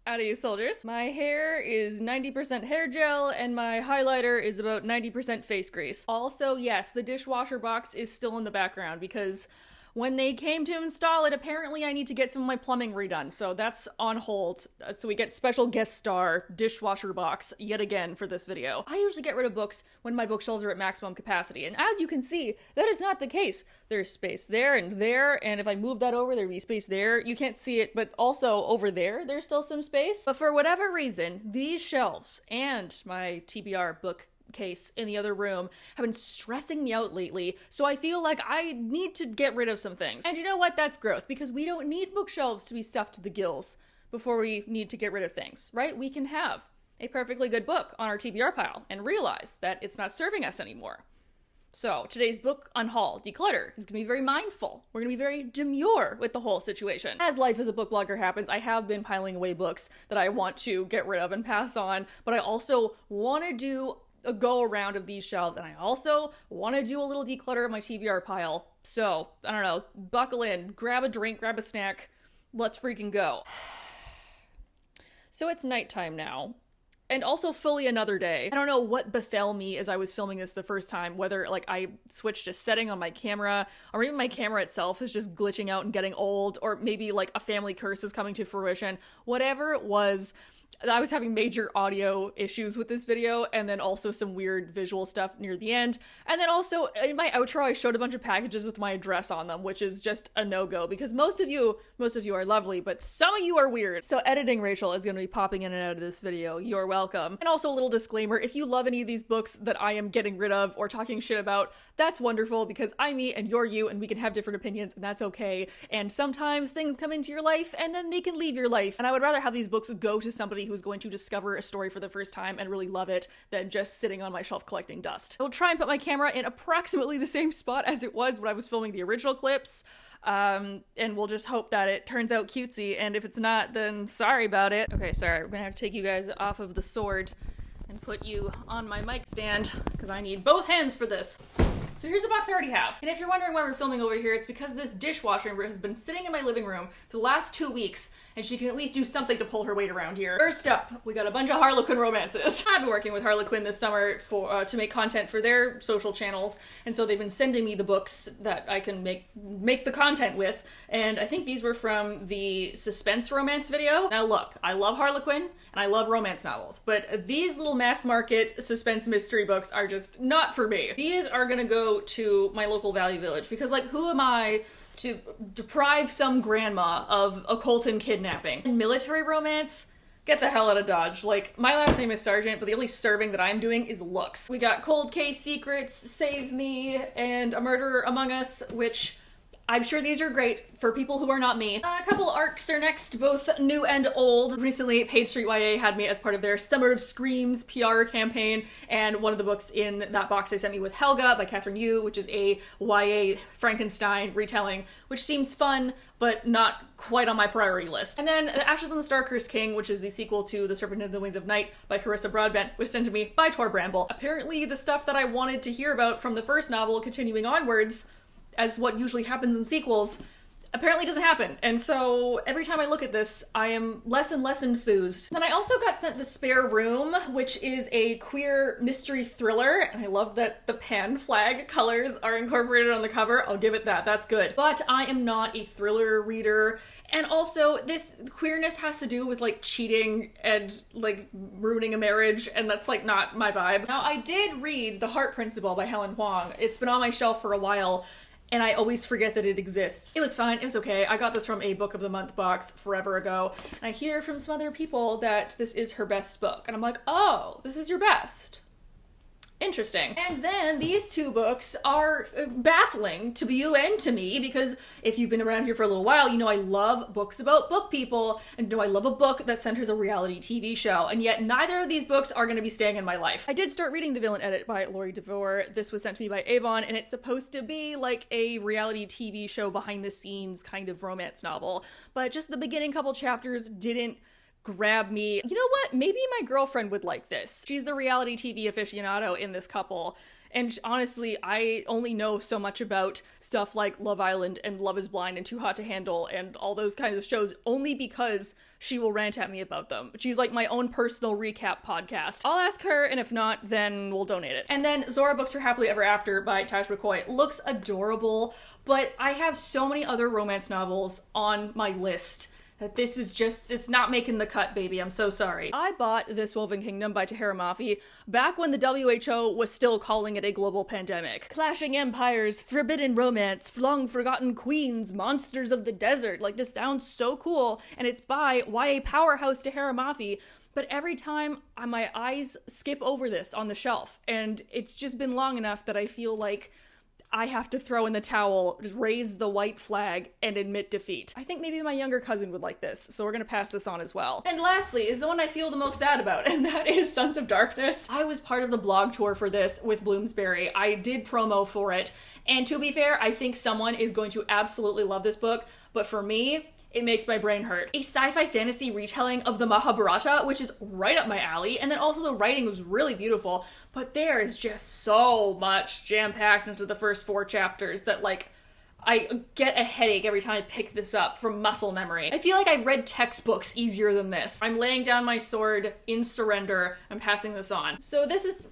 Out of you soldiers. My hair is 90% hair gel and my highlighter is about 90% face grease. Also, yes, the dishwasher box is still in the background because when they came to install it, apparently I need to get some of my plumbing redone. So that's on hold. So we get special guest star dishwasher box yet again for this video. I usually get rid of books when my bookshelves are at maximum capacity. And as you can see, that is not the case. There's space there, and if I move that over, there'd be space there. You can't see it, but also over there, there's still some space. But for whatever reason, these shelves and my TBR book case in the other room have been stressing me out lately, so I feel like I need to get rid of some things. And you know what? That's growth, because we don't need bookshelves to be stuffed to the gills before we need to get rid of things, right? We can have a perfectly good book on our TBR pile and realize that it's not serving us anymore. So today's book UNHAUL, Declutter, is going to be very mindful. We're going to be very demure with the whole situation. As life as a book blogger happens, I have been piling away books that I want to get rid of and pass on, but I also want to do a go around of these shelves, and I also want to do a little declutter of my TBR pile. So, I don't know, buckle in, grab a drink, grab a snack, let's freaking go. So it's nighttime now, and also fully another day. I don't know what befell me as I was filming this the first time, whether like I switched a setting on my camera, or maybe my camera itself is just glitching out and getting old, or maybe like a family curse is coming to fruition. Whatever it was, I was having major audio issues with this video, and then also some weird visual stuff near the end. And then also in my outro, I showed a bunch of packages with my address on them, which is just a no-go because most of you are lovely, but some of you are weird. So editing Rachel is going to be popping in and out of this video. You're welcome. And also a little disclaimer, if you love any of these books that I am getting rid of or talking shit about, that's wonderful because I'm me and you're you, and we can have different opinions, and that's okay. And sometimes things come into your life and then they can leave your life. And I would rather have these books go to somebody who's going to discover a story for the first time and really love it than just sitting on my shelf collecting dust. I'll try and put my camera in approximately the same spot as it was when I was filming the original clips, and we'll just hope that it turns out cutesy, and if it's not, then sorry about it. Okay, sorry, we're gonna have to take you guys off of the sword and put you on my mic stand, because I need both hands for this. So here's a box I already have. And if you're wondering why we're filming over here, it's because this dishwasher has been sitting in my living room for the last 2 weeks, and she can at least do something to pull her weight around here. First up, we got a bunch of Harlequin romances. I've been working with Harlequin this summer for to make content for their social channels, and so they've been sending me the books that I can make the content with, and I think these were from the suspense romance video. Now look, I love Harlequin, and I love romance novels, but these little mass market suspense mystery books are just not for me. These are gonna go to my local Value Village, because like, who am I to deprive some grandma of occultan kidnapping? And military romance? Get the hell out of Dodge. Like, my last name is Sergeant, but the only serving that I'm doing is looks. We got Cold Case Secrets, Save Me, and A Murderer Among Us, which I'm sure these are great for people who are not me. A couple arcs are next, both new and old. Recently, Page Street YA had me as part of their Summer of Screams PR campaign, and one of the books in that box they sent me was Helga by Catherine Yu, which is a YA Frankenstein retelling, which seems fun, but not quite on my priority list. And then The Ashes on the Star-Cursed King, which is the sequel to The Serpent and the Wings of Night by Carissa Broadbent, was sent to me by Tor Bramble. Apparently, the stuff that I wanted to hear about from the first novel continuing onwards, as what usually happens in sequels, apparently doesn't happen. And so every time I look at this, I am less and less enthused. Then I also got sent The Spare Room, which is a queer mystery thriller, and I love that the pan flag colors are incorporated on the cover. I'll give it that, that's good. But I am not a thriller reader, and also this queerness has to do with like cheating and like ruining a marriage, and that's like not my vibe. Now I did read The Heart Principle by Helen Huang. It's been on my shelf for a while, and I always forget that it exists. It was fine, it was okay. I got this from a Book of the Month box forever ago, and I hear from some other people that this is her best book, and I'm like, oh, this is your best. Interesting. And then these two books are baffling to you and to me, because if you've been around here for a little while, you know I love books about book people, and know I love a book that centers a reality TV show, and yet neither of these books are going to be staying in my life. I did start reading The Villain Edit by Laurie Devore. This was sent to me by Avon, and it's supposed to be like a reality TV show behind the scenes kind of romance novel, but just the beginning couple chapters didn't grab me. You know what? Maybe my girlfriend would like this. She's the reality TV aficionado in this couple, And honestly, I only know so much about stuff like Love Island and Love is Blind and Too Hot to Handle and all those kinds of shows only because she will rant at me about them. She's like my own personal recap podcast. I'll ask her, and if not, then we'll donate it. And then Zora Books for Happily Ever After by Tash McCoy looks adorable, but I have so many other romance novels on my list that this is just, it's not making the cut, baby. I'm so sorry. I bought This Woven Kingdom by Tahereh Mafi back when the WHO was still calling it a global pandemic. Clashing empires, forbidden romance, long forgotten queens, monsters of the desert. Like, this sounds so cool, and it's by YA powerhouse Tahereh Mafi. But every time my eyes skip over this on the shelf, and it's just been long enough that I feel like I have to throw in the towel, just raise the white flag, and admit defeat. I think maybe my younger cousin would like this, so we're gonna pass this on as well. And lastly is the one I feel the most bad about, and that is Sons of Darkness. I was part of the blog tour for this with Bloomsbury. I did promo for it, and to be fair, I think someone is going to absolutely love this book, but for me, it makes my brain hurt. A sci-fi fantasy retelling of the Mahabharata, which is right up my alley, and then also the writing was really beautiful, but there is just so much jam-packed into the first 4 chapters that, like, I get a headache every time I pick this up from muscle memory. I feel like I've read textbooks easier than this. I'm laying down my sword in surrender and passing this on. So this is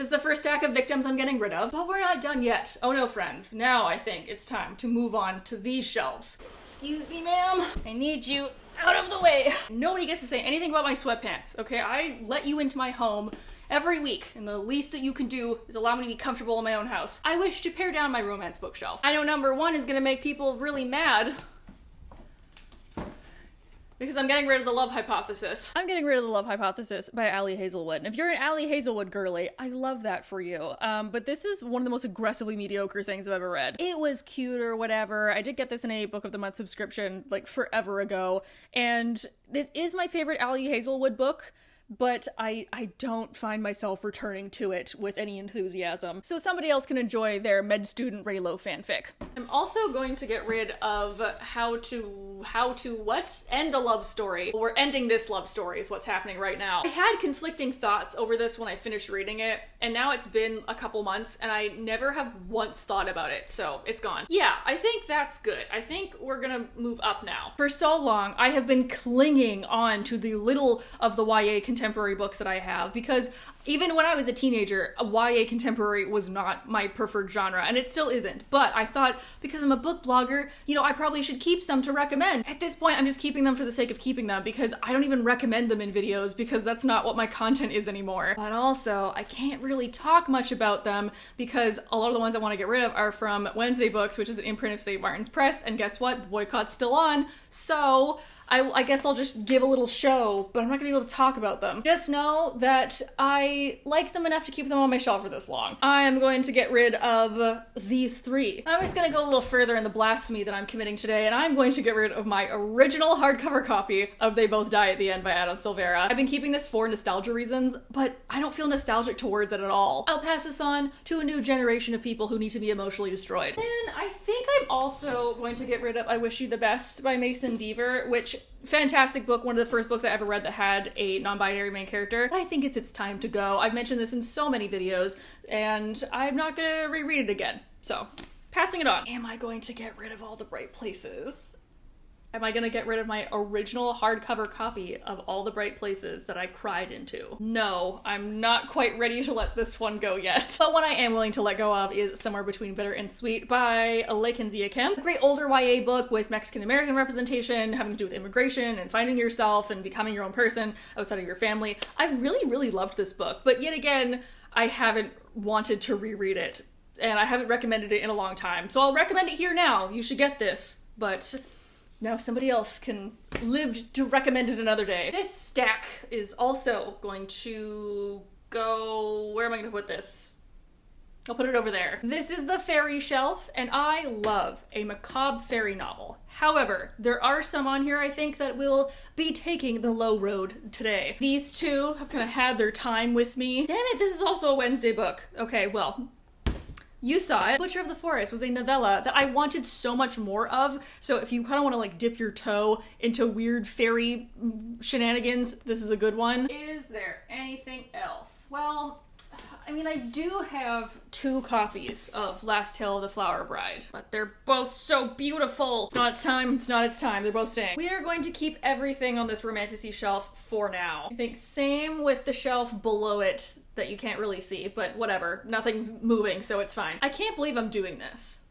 the first stack of victims I'm getting rid of, but we're not done yet. Oh no, friends. Now I think it's time to move on to these shelves. Excuse me, ma'am. I need you out of the way. Nobody gets to say anything about my sweatpants, okay? I let you into my home every week, and the least that you can do is allow me to be comfortable in my own house. I wish to pare down my romance bookshelf. I know number 1 is gonna make people really mad, because I'm getting rid of The Love Hypothesis. I'm getting rid of The Love Hypothesis by Ali Hazelwood. And if you're an Ali Hazelwood girly, I love that for you. But this is one of the most aggressively mediocre things I've ever read. It was cute or whatever. I did get this in a Book of the Month subscription like forever ago. And this is my favorite Ali Hazelwood book, but I don't find myself returning to it with any enthusiasm. So somebody else can enjoy their med student Raylo fanfic. I'm also going to get rid of how to what? End a love story. We're ending this love story is what's happening right now. I had conflicting thoughts over this when I finished reading it, and now it's been a couple months and I never have once thought about it, so it's gone. Yeah, I think that's good. I think we're gonna move up now. For so long, I have been clinging on to the little of the YA contemporary books that I have, because even when I was a teenager, YA contemporary was not my preferred genre, and it still isn't. But I thought, because I'm a book blogger, you know, I probably should keep some to recommend. At this point, I'm just keeping them for the sake of keeping them, because I don't even recommend them in videos, because that's not what my content is anymore. But also, I can't really talk much about them, because a lot of the ones I want to get rid of are from Wednesday Books, which is an imprint of St. Martin's Press, and guess what? The boycott's still on, so I guess I'll just give a little show, but I'm not gonna be able to talk about them. Just know that I like them enough to keep them on my shelf for this long. I am going to get rid of these 3. I'm just gonna go a little further in the blasphemy that I'm committing today, and I'm going to get rid of my original hardcover copy of They Both Die at the End by Adam Silvera. I've been keeping this for nostalgia reasons, but I don't feel nostalgic towards it at all. I'll pass this on to a new generation of people who need to be emotionally destroyed. And I think I'm also going to get rid of I Wish You the Best by Mason Deaver, which fantastic book, one of the first books I ever read that had a non-binary main character. But I think it's time to go. I've mentioned this in so many videos, and I'm not gonna reread it again. So, passing it on. Am I going to get rid of All the Bright Places? Am I gonna get rid of my original hardcover copy of All the Bright Places that I cried into? No, I'm not quite ready to let this one go yet. But what I am willing to let go of is Somewhere Between Bitter and Sweet by Lekenzie Kim. A great older YA book with Mexican-American representation, having to do with immigration and finding yourself and becoming your own person outside of your family. I really, really loved this book, but yet again, I haven't wanted to reread it, and I haven't recommended it in a long time. So I'll recommend it here now. You should get this, but now somebody else can live to recommend it another day. This stack is also going to go... Where am I going to put this? I'll put it over there. This is the fairy shelf, and I love a macabre fairy novel. However, there are some on here I think that will be taking the low road today. These 2 have kind of had their time with me. Damn it, this is also a Wednesday book. Okay, well, You saw it. Butcher of the Forest was a novella that I wanted so much more of. So if you kind of want to like dip your toe into weird fairy shenanigans, this is a good one. Is there anything else? Well, I mean, I do have 2 copies of Last Tale of the Flower Bride, but they're both so beautiful. It's not its time. It's not its time. They're both staying. We are going to keep everything on this romantasy shelf for now. I think same with the shelf below it that you can't really see, but whatever. Nothing's moving, so it's fine. I can't believe I'm doing this.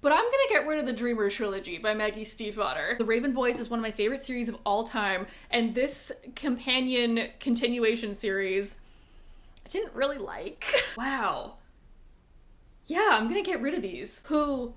But I'm gonna get rid of the Dreamer trilogy by Maggie Stiefvater. The Raven Boys is one of my favorite series of all time, and this companion continuation series I didn't really like. Wow. Yeah, I'm gonna get rid of these. Who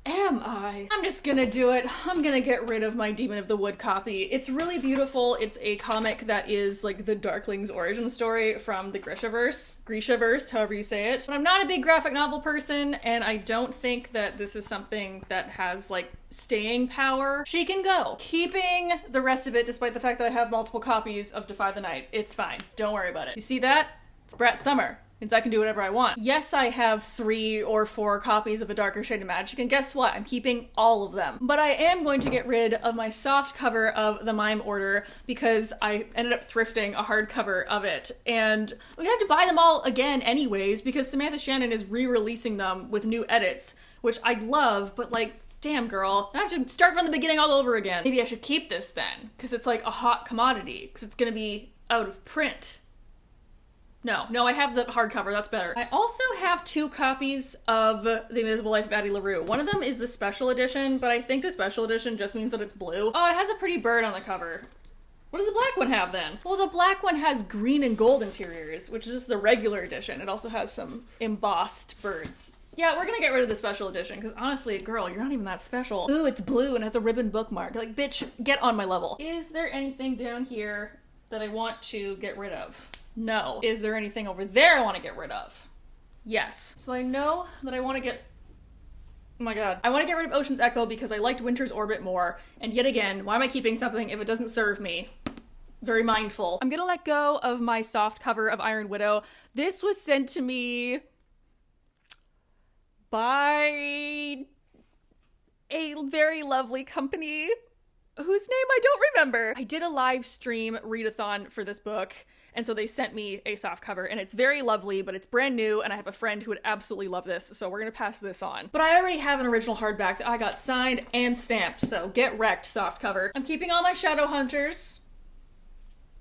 am I? I'm just gonna do it. I'm gonna get rid of my Demon of the Wood copy. It's really beautiful. It's a comic that is like the Darkling's origin story from the Grishaverse, however you say it. But I'm not a big graphic novel person, and I don't think that this is something that has like staying power. She can go. Keeping the rest of it, despite the fact that I have multiple copies of Defy the Night. It's fine. Don't worry about it. You see that? It's Brat Summer. Means I can do whatever I want. Yes, I have 3 or 4 copies of A Darker Shade of Magic, and guess what? I'm keeping all of them. But I am going to get rid of my soft cover of the Mime Order because I ended up thrifting a hardcover of it. And we have to buy them all again anyways because Samantha Shannon is re-releasing them with new edits, which I love, but like, damn girl, I have to start from the beginning all over again. Maybe I should keep this then, because it's like a hot commodity, because it's gonna be out of print. No, I have the hardcover, that's better. I also have 2 copies of The Invisible Life of Addie LaRue. One of them is the special edition, but I think the special edition just means that it's blue. Oh, it has a pretty bird on the cover. What does the black one have then? Well, the black one has green and gold interiors, which is just the regular edition. It also has some embossed birds. Yeah, we're gonna get rid of the special edition, because honestly, girl, you're not even that special. Ooh, it's blue and has a ribbon bookmark. Like, bitch, get on my level. Is there anything down here that I want to get rid of? No. Is there anything over there I want to get rid of? Yes. So I know that I want to get... Oh my god. I want to get rid of Ocean's Echo because I liked Winter's Orbit more. And yet again, why am I keeping something if it doesn't serve me? Very mindful. I'm gonna let go of my soft cover of Iron Widow. This was sent to me by a very lovely company whose name I don't remember. I did a live stream readathon for this book, and so they sent me a soft cover, and it's very lovely, but it's brand new, and I have a friend who would absolutely love this, so we're gonna pass this on. But I already have an original hardback that I got signed and stamped, so get wrecked, soft cover. I'm keeping all my Shadowhunters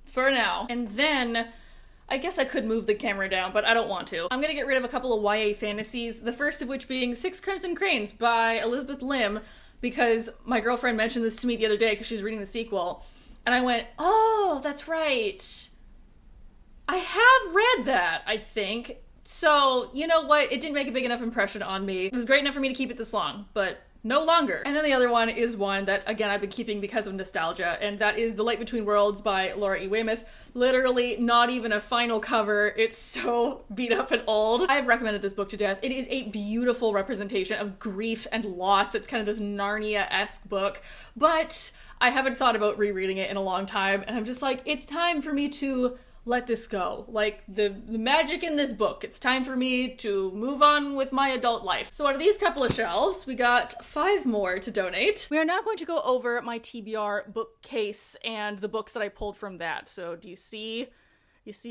for now, and then I guess I could move the camera down, but I don't want to. I'm gonna get rid of a couple of YA fantasies, the first of which being Six Crimson Cranes by Elizabeth Lim, because my girlfriend mentioned this to me the other day because she's reading the sequel, and I went, oh, that's right. I have read that, I think. So, you know what? It didn't make a big enough impression on me. It was great enough for me to keep it this long, but no longer. And then the other one is one that, again, I've been keeping because of nostalgia, and that is The Light Between Worlds by Laura E. Weymouth. Literally not even a final cover. It's so beat up and old. I've recommended this book to death. It is a beautiful representation of grief and loss. It's kind of this Narnia-esque book, but I haven't thought about rereading it in a long time, and I'm just like, it's time for me to let this go. Like, the magic in this book. It's time for me to move on with my adult life. So out of these couple of shelves, we got 5 more to donate. We are now going to go over my TBR bookcase and the books that I pulled from that. So do you see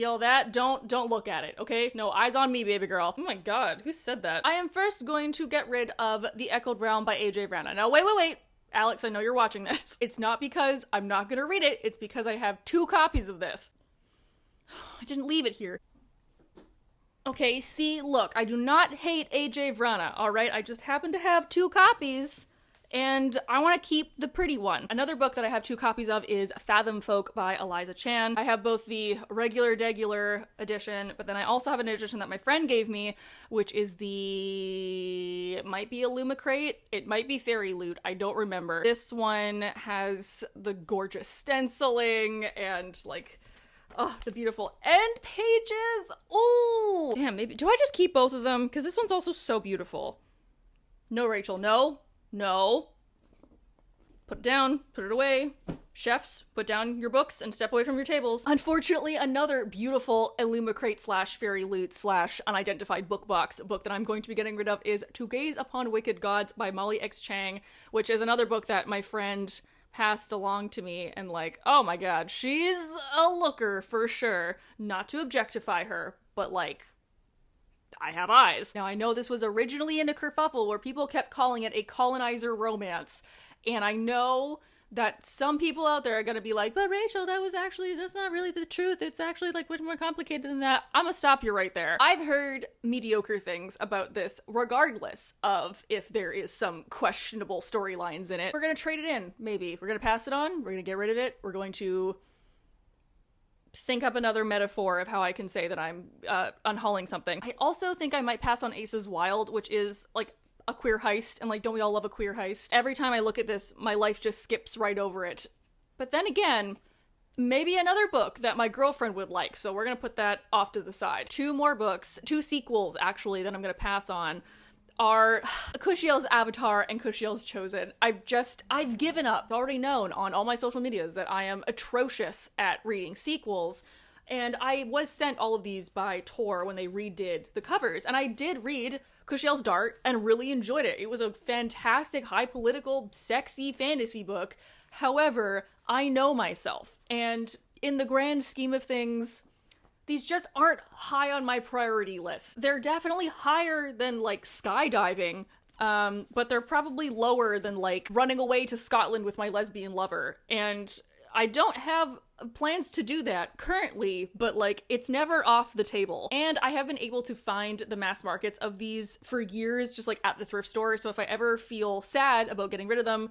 all that? Don't look at it, okay? No, eyes on me, baby girl. Oh my god, who said that? I am first going to get rid of The Echoed Realm by AJ Vrana. Now, wait. Alex, I know you're watching this. It's not because I'm not gonna read it, it's because I have 2 copies of this. I didn't leave it here. Okay, see, look, I do not hate AJ Vrana, alright? I just happen to have 2 copies, and I want to keep the pretty one. Another book that I have 2 copies of is Fathom Folk by Eliza Chan. I have both the regular edition, but then I also have an edition that my friend gave me, which is it might be Illumicrate, it might be Fairy Loot, I don't remember. This one has the gorgeous stenciling and, like, oh, the beautiful end pages. Oh, damn, maybe, do I just keep both of them? Because this one's also so beautiful. No, Rachel, no. Put it down, put it away. chefs, put down your books and step away from your tables. Unfortunately, another beautiful Illumicrate / Fairy Loot / Unidentified Book Box book that I'm going to be getting rid of is To Gaze Upon Wicked Gods by Molly X. Chang, which is another book that my friend passed along to me, and like, oh my god, she's a looker for sure. Not to objectify her, but like, I have eyes. Now, I know this was originally in a kerfuffle where people kept calling it a colonizer romance, and I know that some people out there are gonna be like, but Rachel, that's not really the truth. It's actually like much more complicated than that. I'm gonna stop you right there. I've heard mediocre things about this, regardless of if there is some questionable storylines in it. We're gonna trade it in, maybe. We're gonna pass it on. We're gonna get rid of it. We're going to think up another metaphor of how I can say that I'm unhauling something. I also think I might pass on Aces Wild, which is like a queer heist, and like, don't we all love a queer heist? Every time I look at this, my life just skips right over it. But then again, maybe another book that my girlfriend would like, so we're gonna put that off to the side. 2 more books, 2 sequels actually, that I'm gonna pass on are Kushiel's Avatar and Kushiel's Chosen. I've given up. It's already known on all my social medias that I am atrocious at reading sequels, and I was sent all of these by Tor when they redid the covers, and I did read Kushiel's Dart and really enjoyed it. It was a fantastic, high political, sexy fantasy book. However, I know myself, and in the grand scheme of things, these just aren't high on my priority list. They're definitely higher than like skydiving, but they're probably lower than like running away to Scotland with my lesbian lover. And I don't have plans to do that currently, but like, it's never off the table. And I have been able to find the mass markets of these for years, just like at the thrift store. So if I ever feel sad about getting rid of them,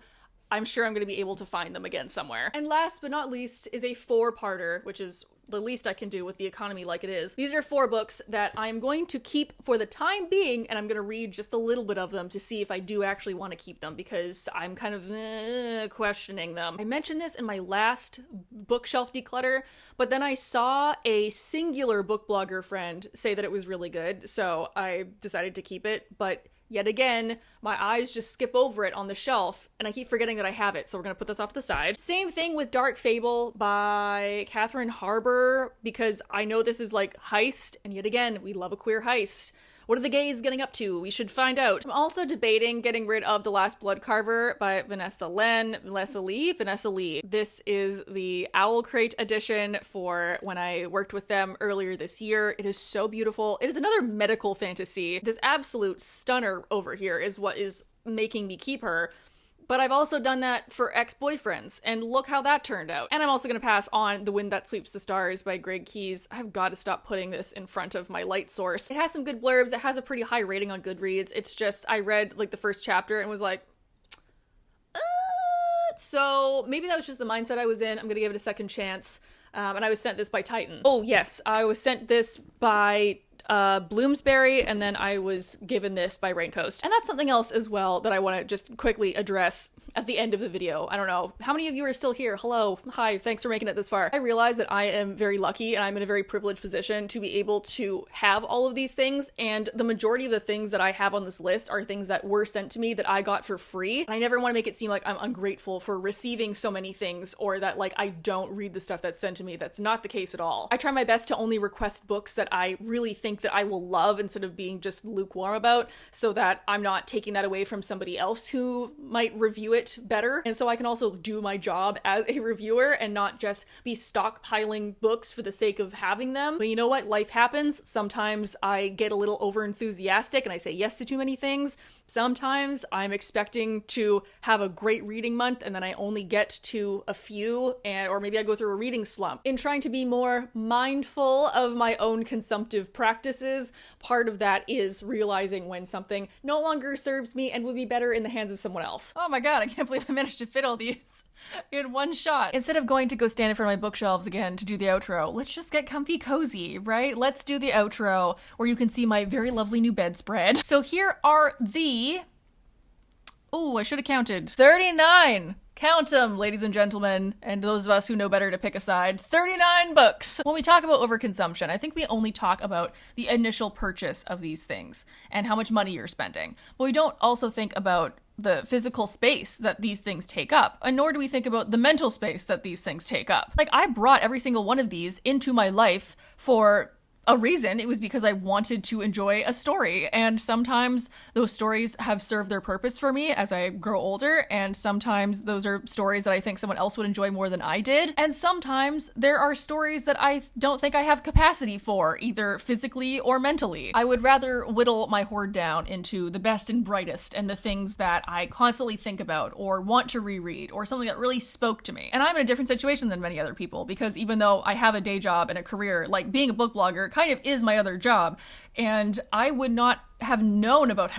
I'm sure I'm going to be able to find them again somewhere. And last but not least is a 4-parter, which is the least I can do with the economy like it is. These are 4 books that I'm going to keep for the time being, and I'm going to read just a little bit of them to see if I do actually want to keep them, because I'm kind of questioning them. I mentioned this in my last bookshelf declutter, but then I saw a singular book blogger friend say that it was really good, so I decided to keep it, but yet again, my eyes just skip over it on the shelf, and I keep forgetting that I have it, so we're gonna put this off to the side. Same thing with Dark Fable by Catherine Harbour, because I know this is like heist, and yet again, we love a queer heist. What are the gays getting up to? We should find out. I'm also debating getting rid of The Last Blood Carver by Vanessa Lee. This is the Owl Crate edition for when I worked with them earlier this year. It is so beautiful. It is another medical fantasy. This absolute stunner over here is what is making me keep her. But I've also done that for ex-boyfriends, and look how that turned out. And I'm also going to pass on The Wind That Sweeps the Stars by Greg Keyes. I've got to stop putting this in front of my light source. It has some good blurbs. It has a pretty high rating on Goodreads. It's just, I read like the first chapter and was like, so maybe that was just the mindset I was in. I'm going to give it a second chance. And I was sent this by Titan. Oh yes, I was sent this by Bloomsbury, and then I was given this by Raincoast. And that's something else as well that I want to just quickly address at the end of the video. I don't know. How many of you are still here? Hello. Hi. Thanks for making it this far. I realize that I am very lucky and I'm in a very privileged position to be able to have all of these things, and the majority of the things that I have on this list are things that were sent to me that I got for free. And I never want to make it seem like I'm ungrateful for receiving so many things, or that like I don't read the stuff that's sent to me. That's not the case at all. I try my best to only request books that I really think that I will love instead of being just lukewarm about, so that I'm not taking that away from somebody else who might review it better. And so I can also do my job as a reviewer and not just be stockpiling books for the sake of having them. But you know what? Life happens. Sometimes I get a little over enthusiastic and I say yes to too many things. Sometimes I'm expecting to have a great reading month and then I only get to a few, or maybe I go through a reading slump. In trying to be more mindful of my own consumptive practices, part of that is realizing when something no longer serves me and would be better in the hands of someone else. Oh my god, I can't believe I managed to fit all these in one shot. Instead of going to go stand in front of my bookshelves again to do the outro, let's just get comfy cozy, right? Let's do the outro where you can see my very lovely new bedspread. So here are the... Oh, I should have counted. 39! Count them, ladies and gentlemen, and those of us who know better to pick a side. 39 books! When we talk about overconsumption, I think we only talk about the initial purchase of these things and how much money you're spending. But we don't also think about the physical space that these things take up, and nor do we think about the mental space that these things take up. Like, I brought every single one of these into my life for a reason. It was because I wanted to enjoy a story, and sometimes those stories have served their purpose for me as I grow older, and sometimes those are stories that I think someone else would enjoy more than I did, and sometimes there are stories that I don't think I have capacity for, either physically or mentally. I would rather whittle my hoard down into the best and brightest and the things that I constantly think about or want to reread, or something that really spoke to me. And I'm in a different situation than many other people, because even though I have a day job and a career, like being a book blogger kind of is my other job, and I would not have known about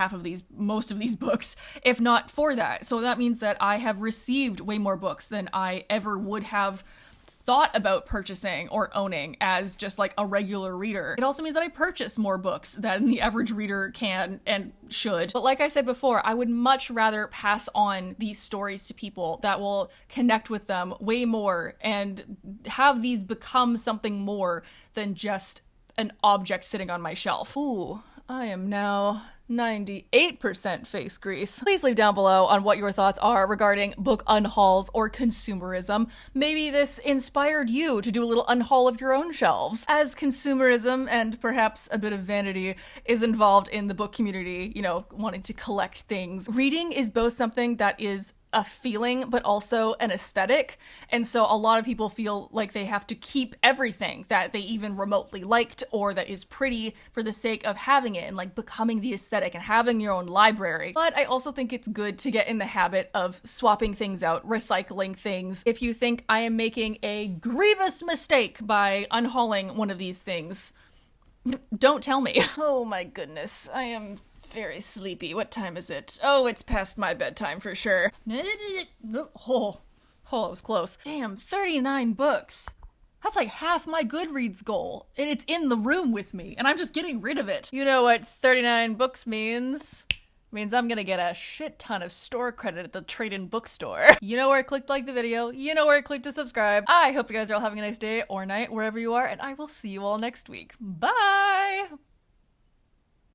most of these books if not for that. So that means that I have received way more books than I ever would have thought about purchasing or owning as just like a regular reader. It also means that I purchase more books than the average reader can and should. But like I said before, I would much rather pass on these stories to people that will connect with them way more and have these become something more than just an object sitting on my shelf. Ooh, I am now 98% face grease. Please leave down below on what your thoughts are regarding book unhauls or consumerism. Maybe this inspired you to do a little unhaul of your own shelves. As consumerism and perhaps a bit of vanity is involved in the book community, wanting to collect things, reading is both something that is a feeling, but also an aesthetic. And so a lot of people feel like they have to keep everything that they even remotely liked or that is pretty for the sake of having it and like becoming the aesthetic and having your own library. But I also think it's good to get in the habit of swapping things out, recycling things. If you think I am making a grievous mistake by unhauling one of these things, don't tell me. Oh my goodness, I am very sleepy. What time is it? Oh, it's past my bedtime for sure. Oh, it was close. Damn, 39 books. That's like half my Goodreads goal, and it's in the room with me, and I'm just getting rid of it. You know what 39 books means? Means I'm gonna get a shit ton of store credit at the trade-in bookstore. You know where I clicked like the video, you know where I clicked to subscribe. I hope you guys are all having a nice day or night wherever you are, and I will see you all next week. Bye!